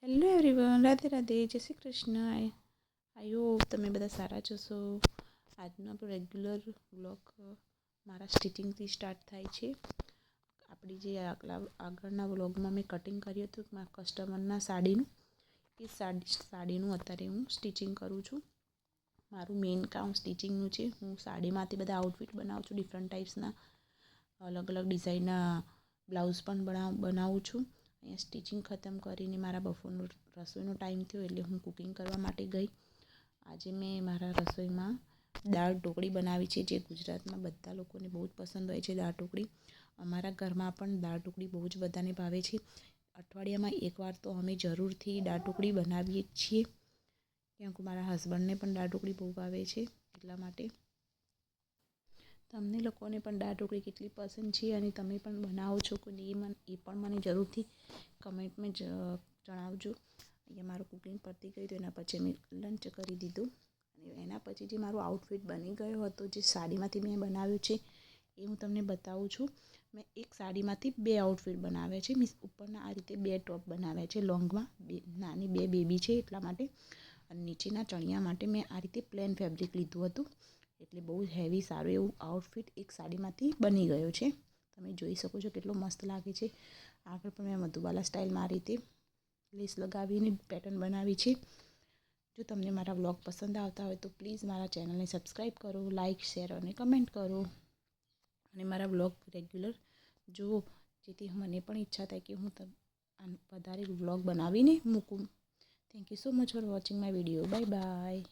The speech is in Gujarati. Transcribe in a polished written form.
હેલો એવરીવન, રાધે રાધે, જય શ્રી કૃષ્ણ. આઈ હોપ તમે બધા સારા જશો. આજનો આપણો રેગ્યુલર વ્લોગ મારા સ્ટિચિંગથી સ્ટાર્ટ થાય છે. આપણી જે આગળના વ્લોગમાં મેં કટિંગ કર્યું હતું મારા કસ્ટમરના સાડીનું, એ સાડીનું અત્યારે હું સ્ટિચિંગ કરું છું. મારું મેઇન કામ સ્ટિચિંગનું છે. હું સાડીમાંથી બધા આઉટફિટ બનાવું છું. ડિફરન્ટ ટાઈપ્સના અલગ અલગ ડિઝાઇનના બ્લાઉઝ પણ બનાવું છું. અહીંયા સ્ટિચિંગ ખતમ કરીને મારા બપોરનો રસોઈનો ટાઈમ થયો એટલે હું કુકિંગ કરવા માટે ગઈ. આજે મેં મારા રસોઈમાં દાળ ઢોકળી બનાવી છે, જે ગુજરાતમાં બધા લોકોને બહુ જ પસંદ હોય છે. દાળ ઢોકળી અમારા ઘરમાં પણ દાળ ઢોકળી બહુ જ બધાને ભાવે છે. અઠવાડિયામાં એકવાર તો અમે જરૂરથી દાળ ઢોકળી બનાવીએ જ છીએ, કેમ કે મારા હસબન્ડને પણ દાળ ઢોકળી બહુ ભાવે છે. એટલા માટે તમને લોકોને પણ દાળ ઢોકળી કેટલી પસંદ છે અને તમે પણ બનાવો છો કે એ પણ મને જરૂરથી કમેન્ટમાં જણાવજો. અહીંયા મારું કુકિંગ પતી ગયું તો એના પછી મેં લંચ કરી દીધું અને એના પછી જે મારો આઉટફિટ બની ગયો હતો, જે સાડીમાંથી મેં બનાવ્યું છે, એ હું તમને બતાવું છું. મેં એક સાડીમાંથી 2 આઉટફિટ બનાવ્યા છે. મીન્સ ઉપરના આ રીતે 2 ટોપ બનાવ્યા છે. લોંગમાં નાની 2 બેબી છે એટલા માટે, અને નીચેના ચણિયા માટે મેં આ રીતે પ્લેન ફેબ્રિક લીધું હતું. એટલે બહુ હેવી સારું એવું આઉટફિટ એક સાડીમાંથી બની ગયો છે. તમે જોઈ શકો છો કેટલો મસ્ત લાગે છે. આગળ પણ મેં મધુબાલા સ્ટાઇલમાં આ રીતે લેસ લગાવીને પેટર્ન બનાવી છે. જો તમને મારા વ્લોગ પસંદ આવતા હોય તો પ્લીઝ મારા ચેનલને સબસ્ક્રાઈબ કરો, લાઇક, શેર અને કમેન્ટ કરો, અને મારા વ્લોગ રેગ્યુલર જુઓ, જેથી મને પણ ઈચ્છા થાય કે હું વધારે વ્લોગ બનાવીને મૂકું. Thank you so much for watching my video. Bye bye.